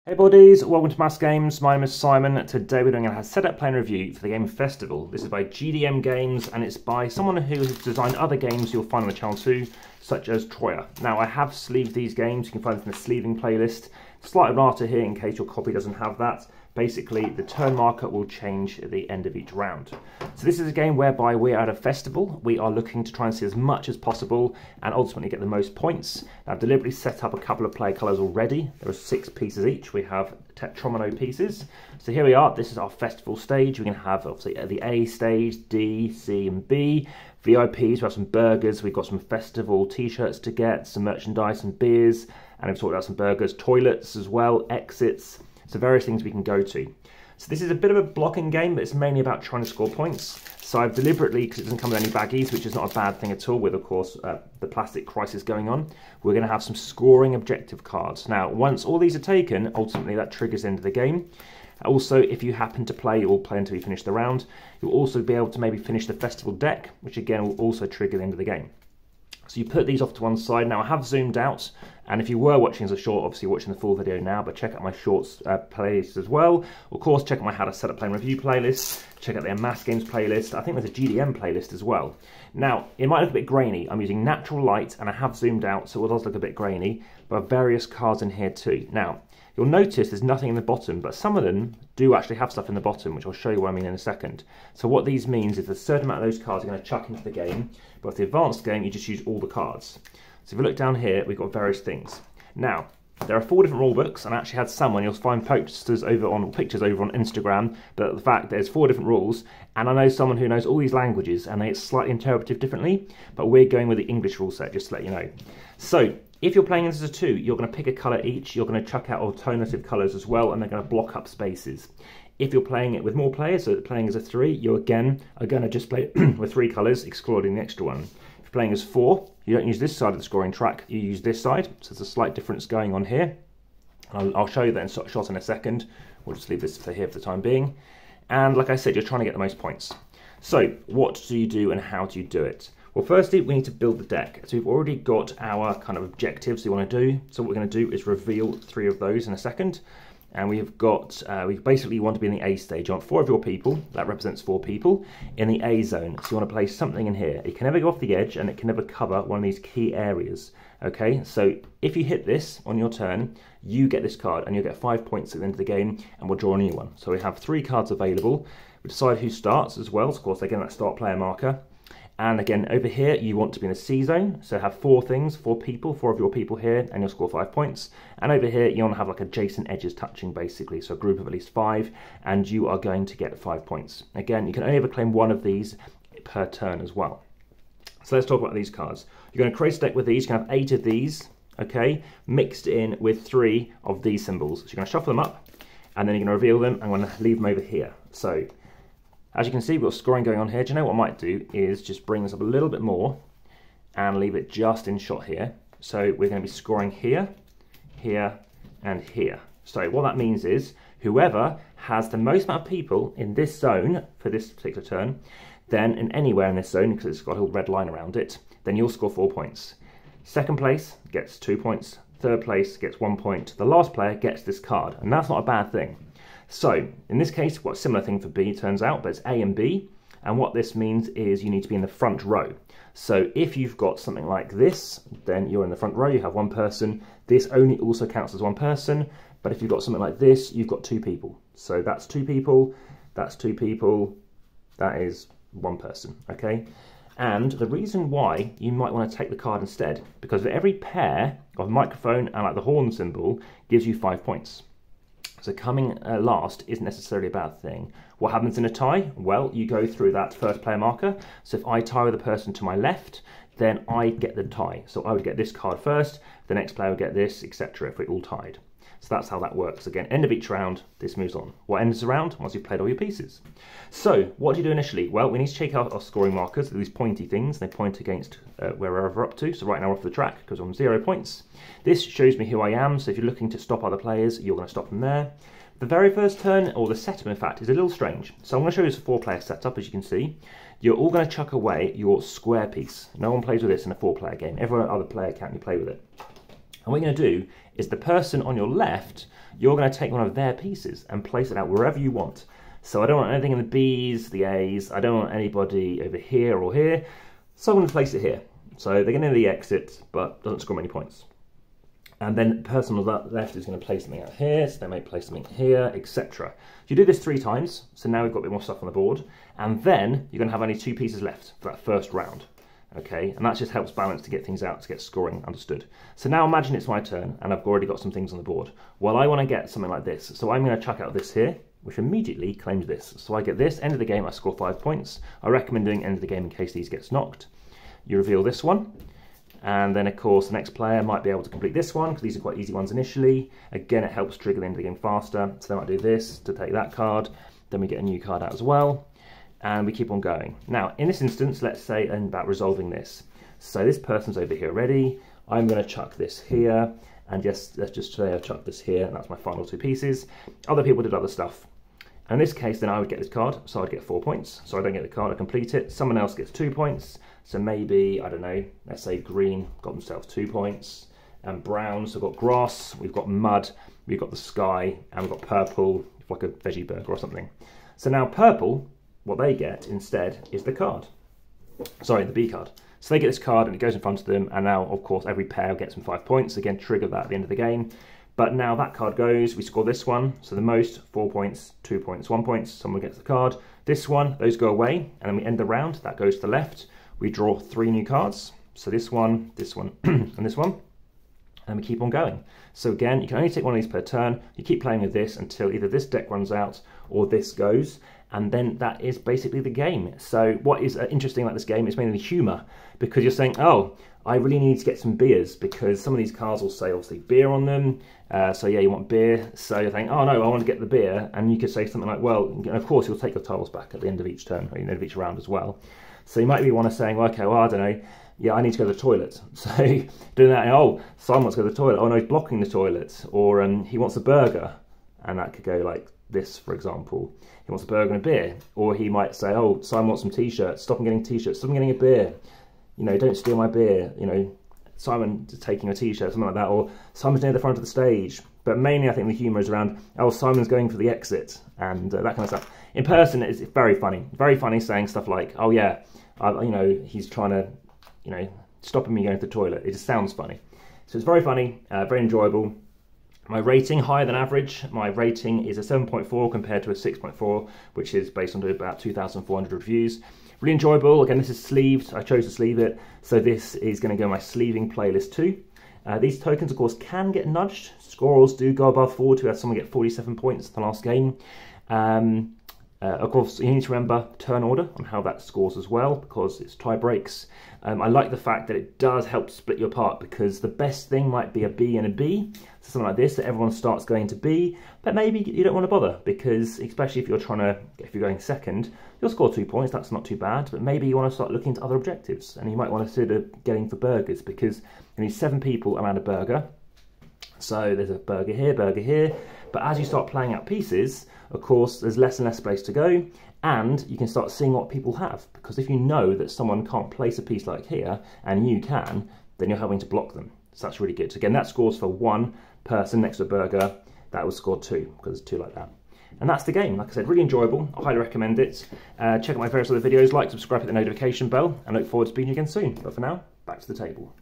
Hey buddies, welcome to AmassGames. My name is Simon. Today we're doing a setup play and review for the game Festival. This is by GDM Games and it's by someone who has designed other games you'll find on the channel too, such as Troya. Now I have sleeved these games, you can find them in the sleeving playlist. Slight errata here in case your copy doesn't have that. Basically, the turn marker will change at the end of each round. So this is a game whereby we're at a festival. We are looking to try and see as much as possible and ultimately get the most points. Now, I've deliberately set up a couple of player colours already. There are 6 pieces each. We have tetromino pieces. So here we are. This is our festival stage. We're going to have obviously the A stage, D, C and B. VIPs, we have some burgers. We've got some festival t-shirts to get, some merchandise and beers. And we've talked about some burgers, toilets as well, exits. So various things we can go to. So this is a bit of a blocking game, but it's mainly about trying to score points. So I've deliberately, because it doesn't come with any baggies, which is not a bad thing at all with, of course, the plastic crisis going on, we're going to have some scoring objective cards. Now, once all these are taken, ultimately that triggers into the game. Also, if you happen to play or play until you finish the round, you'll also be able to maybe finish the festival deck, which again will also trigger the end of the game. So you put these off to one side. Now I have zoomed out, and if you were watching as a short, obviously you're watching the full video now, but check out my shorts playlist as well. Of course, check out my how to set up play and review playlist. Check out the AmassGames playlist. I think there's a GDM playlist as well. Now, it might look a bit grainy. I'm using natural light, and I have zoomed out, so it does look a bit grainy, but various cards in here too. Now, you'll notice there's nothing in the bottom, but some of them do actually have stuff in the bottom, which I'll show you what I mean in a second. So what these means is a certain amount of those cards are going to chuck into the game, but with the advanced game, you just use all the cards. So if you look down here, we've got various things. Now, there are 4 different rule books, and I actually had someone, you'll find posters over on, pictures over on Instagram, but the fact there's 4 different rules, and I know someone who knows all these languages, and it's slightly interpretive differently, but we're going with the English rule set, just to let you know. So, if you're playing this as a 2, you're going to pick a colour each, you're going to chuck out alternative colours as well, and they're going to block up spaces. If you're playing it with more players, so playing as a 3, you again are going to just play with 3 colours, excluding the extra one. If you're playing as 4, you don't use this side of the scoring track, you use this side, so there's a slight difference going on here. I'll show you that in shot in a second. We'll just leave this for here for the time being. And like I said, you're trying to get the most points. So what do you do and how do you do it? Well, firstly, we need to build the deck. So we've already got our kind of objectives we want to do. So what we're going to do is reveal 3 of those in a second. And we've got, we basically want to be in the A stage. You want 4 of your people, that represents 4 people, in the A zone. So you want to place something in here. It can never go off the edge and it can never cover one of these key areas. Okay, so if you hit this on your turn, you get this card and you'll get 5 points at the end of the game and we'll draw a new one. So we have 3 cards available. We decide who starts as well. So of course, again, that start player marker. And again, over here, you want to be in the C zone. So have 4 things, 4 people, 4 of your people here, and you'll score 5 points. And over here, you want to have like adjacent edges touching, basically. So a group of at least 5, and you are going to get 5 points. Again, you can only ever claim 1 of these per turn as well. So let's talk about these cards. You're going to create a deck with these. You can have 8 of these, okay, mixed in with 3 of these symbols. So you're going to shuffle them up, and then you're going to reveal them. I'm going to leave them over here. So as you can see, we've got scoring going on here. Do you know what I might do is just bring this up a little bit more and leave it just in shot here. So we're going to be scoring here, here, and here. So what that means is whoever has the most amount of people in this zone for this particular turn, then in anywhere in this zone, because it's got a little red line around it, then you'll score 4 points. Second place gets 2 points. Third place gets 1 point. The last player gets this card, and that's not a bad thing. So, in this case, what a similar thing for B turns out, but it's A and B, and what this means is you need to be in the front row. So if you've got something like this, then you're in the front row, you have 1 person. This only also counts as 1 person, but if you've got something like this, you've got 2 people. So that's 2 people, that's 2 people, that is 1 person, okay? And the reason why you might want to take the card instead, because for every pair of microphone and like the horn symbol gives you 5 points. So coming last isn't necessarily a bad thing. What happens in a tie? Well, you go through that first player marker. So if I tie with the person to my left, then I get the tie. So I would get this card first, the next player would get this, etc. if we're all tied. So that's how that works. Again, end of each round, this moves on. What ends the round? Once you've played all your pieces. So, what do you do initially? Well, we need to check out our scoring markers, these pointy things. They point against wherever we're up to. So right now we're off the track because I'm 0 points. This shows me who I am. So if you're looking to stop other players, you're going to stop them there. The very first turn, or the setup in fact, is a little strange. So I'm going to show you this 4-player setup, as you can see. You're all going to chuck away your square piece. No one plays with this in a 4-player game. Every other player can you play with it. And what you're going to do is the person on your left, you're going to take one of their pieces and place it out wherever you want. So I don't want anything in the B's, the A's, I don't want anybody over here or here, so I'm going to place it here. So they're going to the exit, but doesn't score many points. And then the person on the left is going to place something out here, so they may place something here, etc. You do this 3 times, so now we've got a bit more stuff on the board, and then you're going to have only 2 pieces left for that first round. Okay, and that just helps balance to get things out, to get scoring understood. So now imagine it's my turn, and I've already got some things on the board. Well, I want to get something like this, so I'm going to chuck out this here, which immediately claims this. So I get this, end of the game, I score 5 points. I recommend doing end of the game in case these gets knocked. You reveal this one. And then, of course, the next player might be able to complete this one, because these are quite easy ones initially. Again, it helps trigger the end of the game faster. So they might do this to take that card. Then we get a new card out as well. And we keep on going. Now, in this instance, let's say about resolving this. So this person's over here already. I'm going to chuck this here. And yes, let's just say I've chucked this here. And that's my final 2 pieces. Other people did other stuff. And in this case, then I would get this card. So I'd get 4 points. So I don't get the card, I complete it. Someone else gets 2 points. So maybe, I don't know, let's say green got themselves 2 points, and brown, so we've got grass, we've got mud, we've got the sky, and we've got purple, like a veggie burger or something. So now purple, what they get instead is the card. Sorry, the B card. So they get this card and it goes in front of them, and now, of course, every pair gets them 5 points. Again, trigger that at the end of the game. But now that card goes, we score this one, so the most, 4 points, 2 points, 1 point, someone gets the card. This one, those go away, and then we end the round, that goes to the left. We draw 3 new cards, so this one, and this one, and we keep on going. So again, you can only take one of these per turn. You keep playing with this until either this deck runs out or this goes, and then that is basically the game. So what is interesting about this game is mainly the humour, because you're saying, oh, I really need to get some beers, because some of these cards will say, obviously, beer on them. So yeah, you want beer. So you're thinking, oh no, I want to get the beer. And you could say something like, well, of course, you'll take your tiles back at the end of each turn, or the end of each round as well. So you might be want to saying, well, okay, well, I don't know, yeah, I need to go to the toilet. So doing that, oh, Simon wants to go to the toilet. Oh no, he's blocking the toilet. Or he wants a burger. And that could go like this, for example. He wants a burger and a beer. Or he might say, oh, Simon wants some t-shirts. Stop him getting t-shirts. Stop him getting a beer. You know, don't steal my beer. You know, Simon taking a t-shirt, something like that. Or Simon's near the front of the stage. But mainly I think the humour is around, oh, Simon's going for the exit. And that kind of stuff. In person, it's very funny saying stuff like, oh yeah, you know, he's trying to, you know, stopping me going to the toilet. It just sounds funny. So it's very funny, very enjoyable. My rating, higher than average. My rating is a 7.4 compared to a 6.4, which is based on about 2,400 reviews. Really enjoyable. Again, this is sleeved. I chose to sleeve it. So this is going to go in my sleeving playlist too. These tokens, of course, can get nudged. Scores do go above 40. We had someone get 47 points in the last game. Of course, you need to remember turn order on how that scores as well, because it's tie breaks. I like the fact that it does help to split you apart, because the best thing might be a B and a B, so something like this, that everyone starts going to B, but maybe you don't want to bother, because especially if you're going second, you'll score 2 points, that's not too bad, but maybe you want to start looking into other objectives, and you might want to consider getting for burgers, because you need 7 people around a burger. So there's a burger here, but as you start playing out pieces, of course, there's less and less space to go, and you can start seeing what people have, because if you know that someone can't place a piece like here, and you can, then you're having to block them. So that's really good. So again, that scores for 1 person next to a burger. That would score 2, because it's 2 like that. And that's the game. Like I said, really enjoyable. I highly recommend it. Check out my various other videos, like, subscribe, hit the notification bell, and look forward to speaking to you again soon. But for now, back to the table.